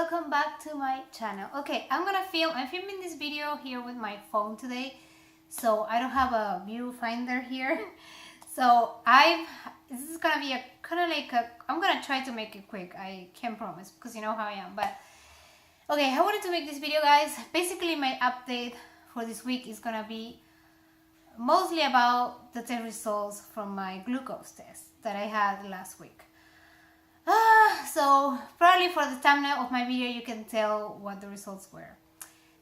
welcome back to my channel. Okay, I'm filming this video here with my phone today, so I don't have a viewfinder here. So this is gonna be I'm gonna try to make it quick. I can't promise because you know how I am, but okay, I wanted to make this video, guys. Basically, my update for this week is gonna be mostly about the test results from my glucose test that I had last week. So probably for the thumbnail of my video you can tell what the results were.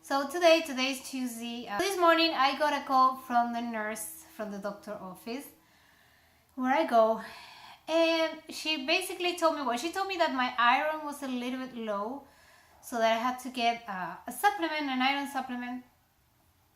So today is Tuesday. This morning I got a call from the nurse from the doctor office where I go, and she basically told me that my iron was a little bit low, so that I had to get an iron supplement,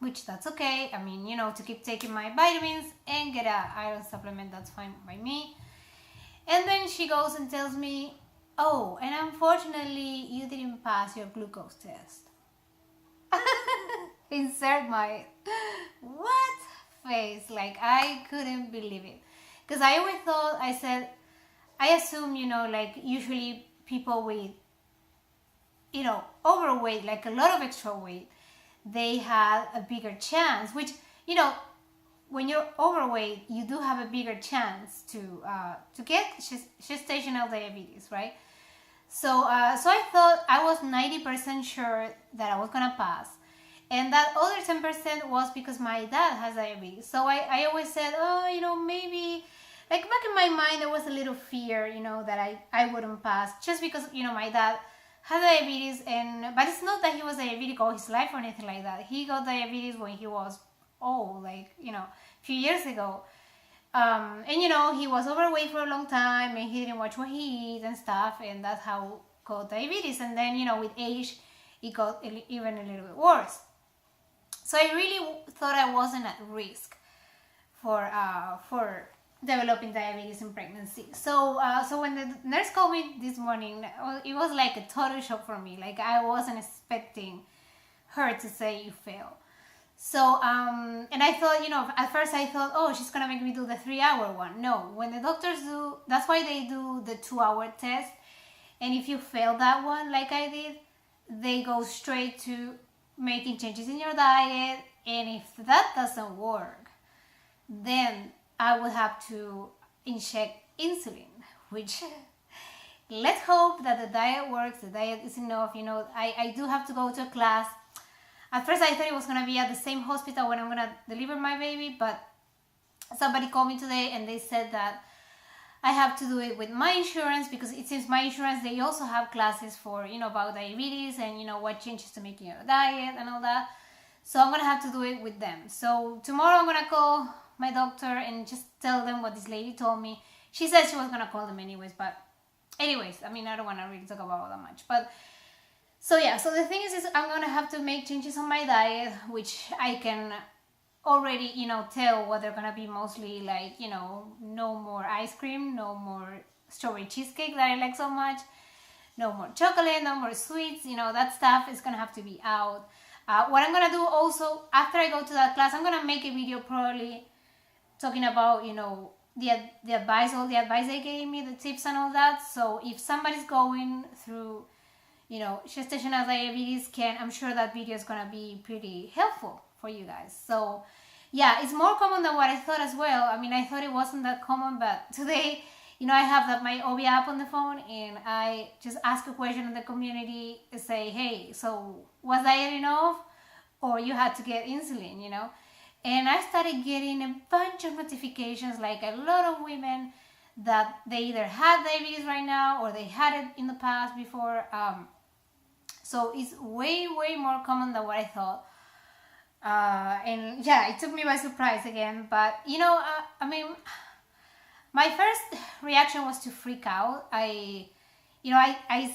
which that's okay. I mean, you know, to keep taking my vitamins and get an iron supplement, that's fine by me. And then she goes and tells me, oh, and unfortunately you didn't pass your glucose test. Insert my what face, like I couldn't believe it. Because I always thought, I assume, you know, like usually people with, you know, overweight, like a lot of extra weight, they have a bigger chance, which, you know, when you're overweight, you do have a bigger chance to get gestational diabetes, right? So I thought I was 90% sure that I was gonna pass, and that other 10% was because my dad has diabetes. So I always said, oh, you know, maybe, like back in my mind there was a little fear, you know, that I wouldn't pass just because, you know, my dad has diabetes, but it's not that he was diabetic all his life or anything like that. He got diabetes when he was old, like, you know, a few years ago. And you know, he was overweight for a long time and he didn't watch what he eats and stuff, and that's how got diabetes. And then, you know, with age it got even a little bit worse. So I really thought I wasn't at risk for developing diabetes in pregnancy. So when the nurse called me this morning, it was like a total shock for me. Like I wasn't expecting her to say you fail. So, and I thought, you know, at first I thought, oh, she's gonna make me do the 3-hour one. No, when the doctors do, that's why they do the 2-hour test. And if you fail that one, like I did, they go straight to making changes in your diet. And if that doesn't work, then I would have to inject insulin, which let's hope that the diet works, the diet is enough. You know, I do have to go to a class. At first I thought it was going to be at the same hospital when I'm going to deliver my baby, but somebody called me today and they said that I have to do it with my insurance, because it seems my insurance, they also have classes for, you know, about diabetes and, you know, what changes to make in your diet and all that. So I'm going to have to do it with them. So tomorrow I'm going to call my doctor and just tell them what this lady told me. She said she was going to call them anyways, but anyways, I mean, I don't want to really talk about that much, but so yeah, so the thing is I'm gonna have to make changes on my diet, which I can already, you know, tell what they're gonna be, mostly like, you know, no more ice cream, no more strawberry cheesecake that I like so much, no more chocolate, no more sweets, you know, that stuff is gonna have to be out. What I'm gonna do also, after I go to that class, I'm gonna make a video probably talking about, you know, the advice they gave me, the tips and all that. So if somebody's going through, you know, gestational diabetes, I'm sure that video is gonna be pretty helpful for you guys. So yeah, it's more common than what I thought as well. I mean, I thought it wasn't that common, but today, you know, I have my OB app on the phone, and I just ask a question in the community, say, hey, so was diet enough, or you had to get insulin, you know? And I started getting a bunch of notifications, like a lot of women that they either had diabetes right now or they had it in the past before. So it's way more common than what I thought. And yeah, it took me by surprise again. But you know, I mean, my first reaction was to freak out. I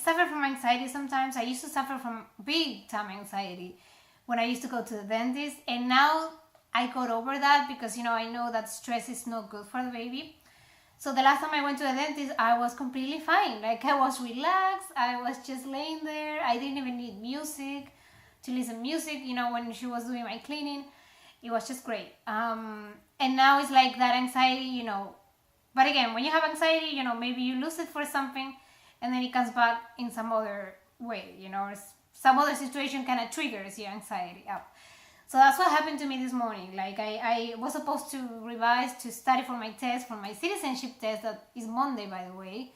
suffer from anxiety sometimes. I used to suffer from big time anxiety when I used to go to the dentist, and now I got over that because, you know, I know that stress is not good for the baby. So the last time I went to the dentist, I was completely fine. Like, I was relaxed. I was just laying there. I didn't even need music to listen to music, you know, when she was doing my cleaning. It was just great. And now it's like that anxiety, you know. But again, when you have anxiety, you know, maybe you lose it for something and then it comes back in some other way, some other situation kind of triggers your anxiety up. So that's what happened to me this morning. Like I was supposed to revise to study for my test, for my citizenship test that is Monday, by the way.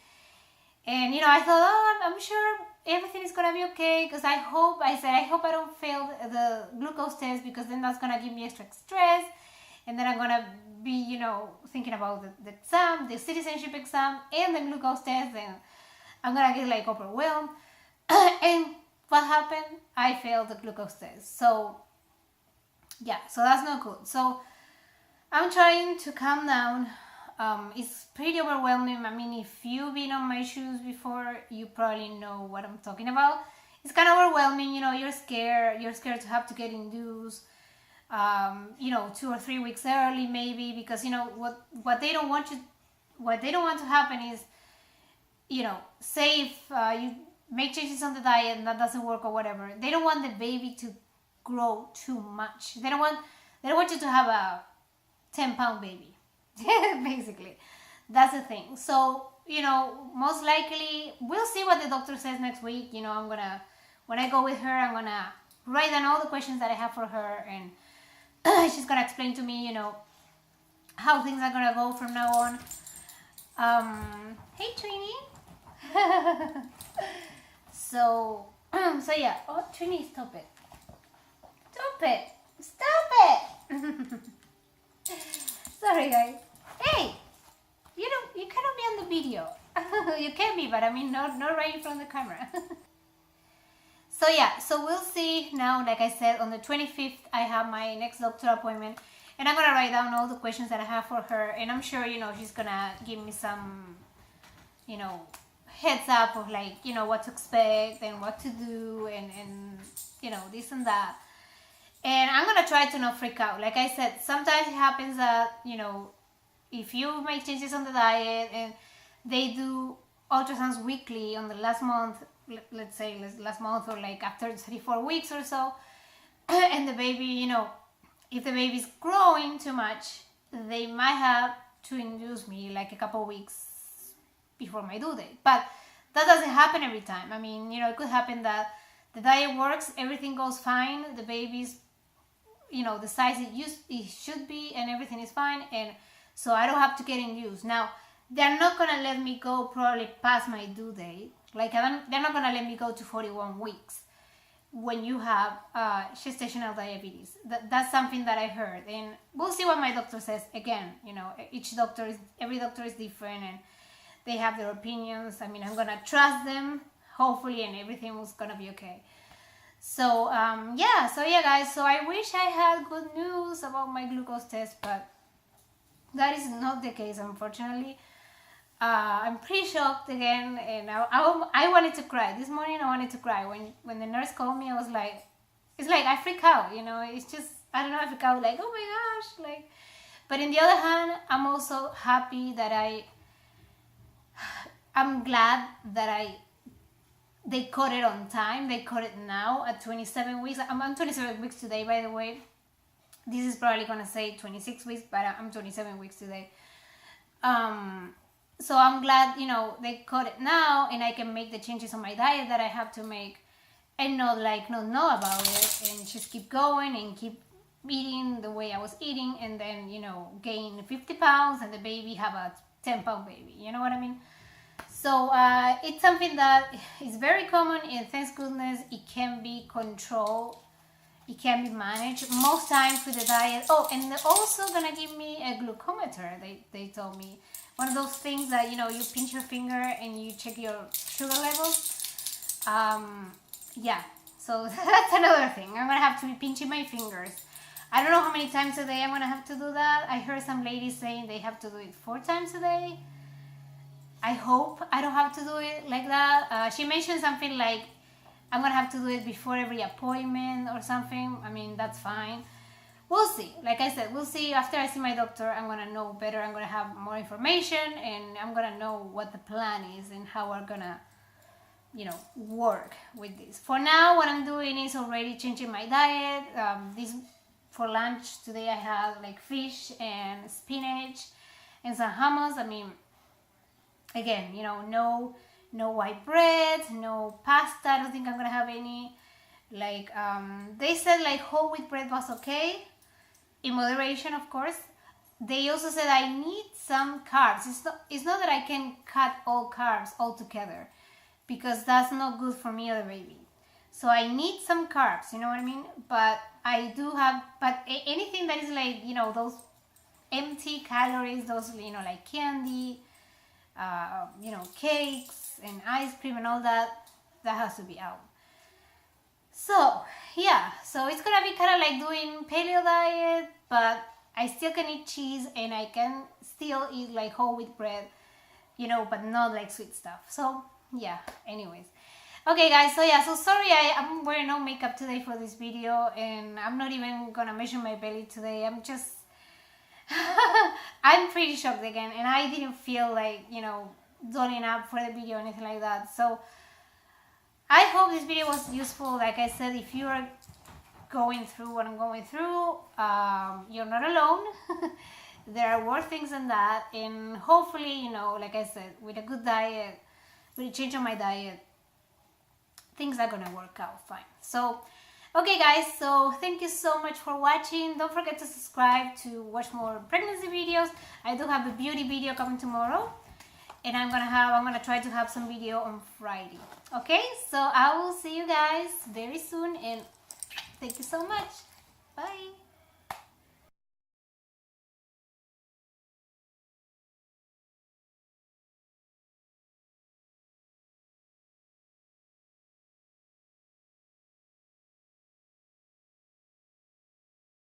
And I thought, oh, I'm sure everything is gonna be okay, because I hope I don't fail the glucose test, because then that's gonna give me extra stress, and then I'm gonna be thinking about the exam, the citizenship exam, and the glucose test, and I'm gonna get like overwhelmed. And what happened? I failed the glucose test. So yeah, so that's not good. So I'm trying to calm down. It's pretty overwhelming. I mean, if you've been on my shoes before, you probably know what I'm talking about. It's kind of overwhelming. You're scared. You're scared to have to get induced. 2 or 3 weeks early, maybe, because what they don't want to happen is, say if you make changes on the diet and that doesn't work or whatever, they don't want the baby to grow too much. They don't want you to have a 10-pound baby. Basically, that's the thing. So most likely we'll see what the doctor says next week. When I go with her, I'm gonna write down all the questions that I have for her, and she's gonna explain to me how things are gonna go from now on. Hey Trini. So yeah. Oh, Trini, stop it. Sorry guys. Hey, you cannot be on the video. You can be, but I mean not right in front of the camera. So yeah, so we'll see now. Like I said, on the 25th I have my next doctor appointment, and I'm gonna write down all the questions that I have for her, and I'm sure she's gonna give me some heads up of like what to expect and what to do, and this and that. And I'm gonna try to not freak out. Like I said, sometimes it happens that if you make changes on the diet and they do ultrasounds weekly on the last month, let's say last month, or like after 3-4 weeks or so, and the baby, if the baby's growing too much, they might have to induce me like a couple weeks before my due date. But that doesn't happen every time. I mean, it could happen that the diet works, everything goes fine, the baby's the size it should be, and everything is fine, and so I don't have to get induced. Now, they're not gonna let me go probably past my due date. Like they're not gonna let me go to 41 weeks when you have gestational diabetes. That's something that I heard, and we'll see what my doctor says. Again, every doctor is different, and they have their opinions. I mean, I'm gonna trust them, hopefully, and everything was gonna be okay. So yeah guys, so I wish I had good news about my glucose test, but that is not the case, unfortunately. I'm pretty shocked again, and I wanted to cry this morning. I wanted to cry when the nurse called me. I was like, it's like I freak out, it's just, I don't know, I freak out like, oh my gosh, like. But in the other hand, I'm also happy that I'm glad that they caught it on time. They caught it now at 27 weeks. I'm on 27 weeks today, by the way. This is probably going to say 26 weeks, but I'm 27 weeks today. So I'm glad, they caught it now, and I can make the changes on my diet that I have to make, and not know about it, and just keep going and keep eating the way I was eating, and then, gain 50 pounds, and the baby have a 10-pound baby. You know what I mean? So it's something that is very common, and thank goodness it can be controlled. It can be managed most times with the diet. Oh, and they're also gonna give me a glucometer. They told me, one of those things that you pinch your finger and you check your sugar levels. Yeah, so that's another thing. I'm gonna have to be pinching my fingers. I don't know how many times a day I'm gonna have to do that. I heard some ladies saying they have to do it 4 times a day. I hope I don't have to do it like that. She mentioned something like I'm gonna have to do it before every appointment or something. I mean, that's fine. We'll see. Like I said, we'll see. After I see my doctor, I'm gonna know better. I'm gonna have more information, and I'm gonna know what the plan is and how we're gonna, work with this. For now, what I'm doing is already changing my diet. For lunch today, I had like fish and spinach and some hummus. I mean, again, no no white bread, no pasta. I don't think I'm gonna have any. Like they said, like whole wheat bread was okay, in moderation, of course. They also said I need some carbs. It's not that I can cut all carbs altogether, because that's not good for me or the baby. So I need some carbs, you know what I mean? But I do have, but anything that is like, those empty calories, those, like candy, cakes and ice cream and all that, that has to be out. So yeah, so it's gonna be kind of like doing paleo diet, but I still can eat cheese and I can still eat like whole wheat bread, but not like sweet stuff. So yeah, anyways. Okay guys, so yeah, so sorry I'm wearing no makeup today for this video, and I'm not even gonna measure my belly today. I'm just I'm pretty shocked again, and I didn't feel like, doling up for the video or anything like that. So I hope this video was useful. Like I said, if you are going through what I'm going through, you're not alone. There are worse things than that, and hopefully, like I said, with a good diet, with a change on my diet, things are gonna work out fine. So okay guys, so thank you so much for watching. Don't forget to subscribe to watch more pregnancy videos. I do have a beauty video coming tomorrow, and I'm gonna try to have some video on Friday. Okay, so I will see you guys very soon, and thank you so much. Bye.